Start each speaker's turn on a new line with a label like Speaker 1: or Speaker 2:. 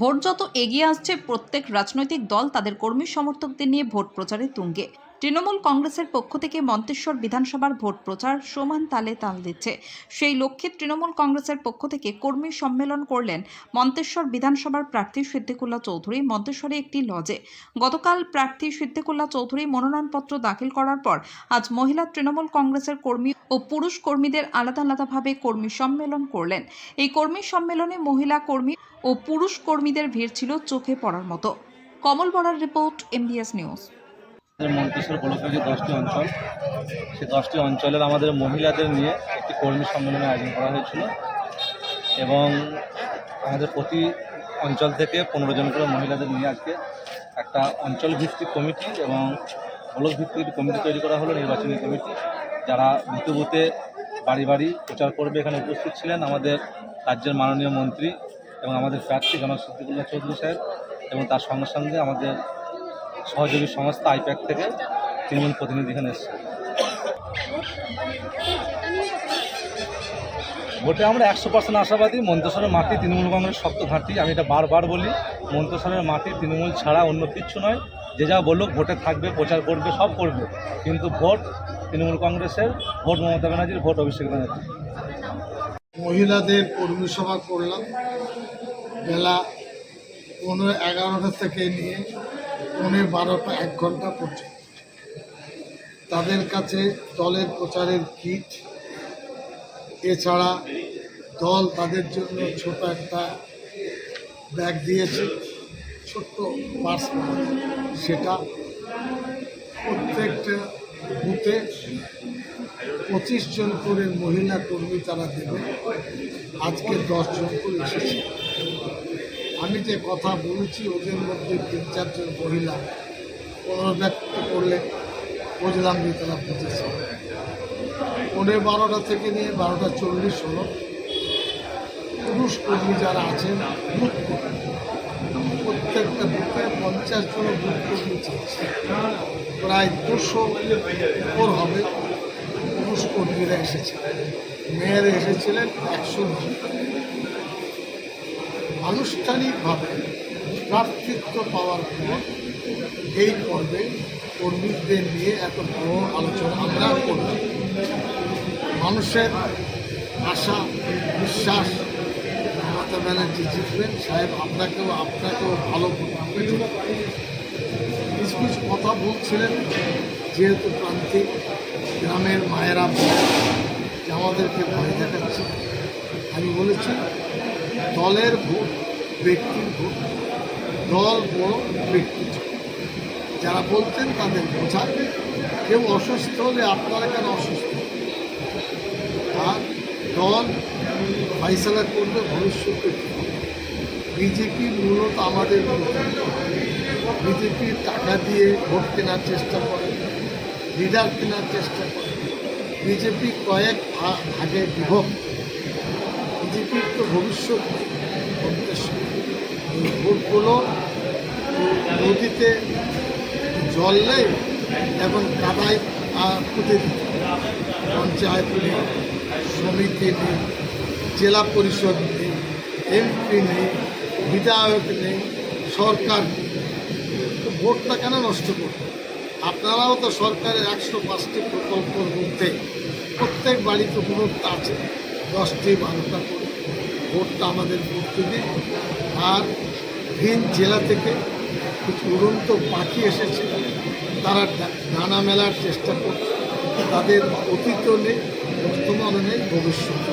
Speaker 1: Vote যত এগিয়ে আসছে প্রত্যেক রাজনৈতিক দল তাদের কর্মী সমর্থকদের নিয়ে ভোট প্রচারে তুঙ্গে। তৃণমূল কংগ্রেসের পক্ষ থেকে মন্তেশ্বর বিধানসভার ভোট প্রচার সমান তালে তাল দিচ্ছে। সেই লক্ষ্যে তৃণমূল কংগ্রেসের পক্ষ থেকে কর্মী সম্মেলন করলেন মন্তেশ্বর বিধানসভার প্রার্থী সিদ্দিকুল্লাহ চৌধুরী মন্তেশ্বরে একটি লজে। গতকাল প্রার্থী সিদ্দিকুল্লাহ চৌধুরী মনোনয়নপত্র দাখিল করার পর আজ মহিলা তৃণমূল কংগ্রেসের কর্মী ও পুরুষ কর্মীদের আলাদা আলাদাভাবে কর্মী সম্মেলন করলেন। এই কর্মী সম্মেলনে মহিলা কর্মী ও পুরুষ কর্মীদের ভিড় ছিল চোখে পড়ার মতো। কমল বরার রিপোর্ট, MBS নিউজ।
Speaker 2: মন্তেশ্বর ব্লকের যে 10টি অঞ্চল, সেই 10টি অঞ্চলের আমাদের মহিলাদের নিয়ে একটি কর্মী সম্মেলনের আয়োজন করা হয়েছিল এবং আমাদের প্রতি অঞ্চল থেকে 15 জন করে মহিলাদের নিয়ে আজকে একটা অঞ্চল ভিত্তিক কমিটি এবং ব্লক ভিত্তিক একটি কমিটি তৈরি করা হলো, নির্বাচনী কমিটি, যারা বুথে বুথে বাড়ি বাড়ি প্রচার করবে। এখানে উপস্থিত ছিলেন আমাদের রাজ্যের মাননীয় মন্ত্রী এবং আমাদের প্রার্থী জনাব সিদ্দিকুল্লাহ চৌধুরী সাহেব এবং তার সঙ্গে সঙ্গে আমাদের সহযোগী সংস্থা আইপ্যাক থেকে তৃণমূল প্রতিনিধি এখানে এসেছে। ভোটে আমরা 100% আশাবাদী। মন্তেশ্বরের মাটি তৃণমূল কংগ্রেস শক্ত ঘাঁটি। আমি এটা বারবার বলি, মন্তেশ্বরের মাটি তৃণমূল ছাড়া অন্য কিচ্ছু নয়। যে যা বলুক, ভোটে থাকবে, প্রচার করবে, সব করবে, কিন্তু ভোট তৃণমূল কংগ্রেসের, ভোট মমতা ব্যানার্জির, ভোট অভিষেক ব্যানার্জি।
Speaker 3: মহিলাদের কর্মী সভা করলাম বেলা 11:30 থেকে নিয়ে 12টা 1 ঘন্টা পর্যন্ত। তাদের কাছে দলের প্রচারের কিট, এছাড়া দল তাদের জন্য ছোট একটা ব্যাগ দিয়েছে, ছোট্ট পার্স, সেটা প্রত্যেকটা বুথে 25 জন করে মহিলা কর্মী তারা দেবে। আজকে 10 জন করে এসেছে। আমি যে কথা বলেছি ওদের মধ্যে 3-4 জন মহিলা পুনর্ব্যক্ত করলে বুঝলাম যে তারা বুঝেছে। 12:15 থেকে নিয়ে 12:40 হলো। পুরুষ কর্মী যারা আছেন, প্রত্যেকটা বুথে 50 জন বুথ কর্মী চাচ্ছে, প্রায় 200 উপর হবে। পুরুষ কর্মীরা এসেছে, মেয়েরা এসেছিলেন 100 জন। আনুষ্ঠানিকভাবে প্রার্থিত্ব পাওয়ার পর এই পর্বে কর্মীদের নিয়ে এত বড় আলোচনা আমরা করব। মানুষের আশা বিশ্বাস মমতা ব্যানার্জি জিতবেন। সাহেব আপনাকেও ভালো কিছু কিছু কথা বলছিলেন, যেহেতু প্রান্তিক গ্রামের মায়েরা যে আমাদেরকে ভয় দেখাচ্ছে। আমি বলেছি দলের ভোট ব্যক্তির ভোট, দল বড় ব্যক্তি ছোট। যারা বলতেন তাদের বোঝান, কেউ অসুস্থ হলে আপনারা কেন অসুস্থ, আর দল ফয়সালা করবে ভবিষ্যতে। বিজেপি মূলত আমাদের বিজেপির টাকা দিয়ে ভোট কেনার চেষ্টা করে, লিডার কেনার চেষ্টা করে। বিজেপি কয়েক ভাগে বিভক্ত। বিজেপির তো ভবিষ্যৎ ভোটগুলো নদীতে জল নেই, এখন কাদায় পুঁতে দিতে। পঞ্চায়েত নেই, সমিতি নেই, জেলা পরিষদ নেই, এমপি নেই, বিধায়ক নেই, সরকার নেই। তো ভোটটা কেন নষ্ট করবে? আপনারাও তো সরকারের 105টি প্রকল্পের মধ্যে প্রত্যেক বাড়িতে উপভোক্তা আছে, 10টি 12টা করে। ভোটটা আমাদের করতে দিন। আর ভিন জেলা থেকে কিছু উড়ন্ত পাখি এসেছে, তারা ডানা মেলার চেষ্টা করছে। তাদের অতীত নেই, বর্তমানও নেই, ভবিষ্যৎ।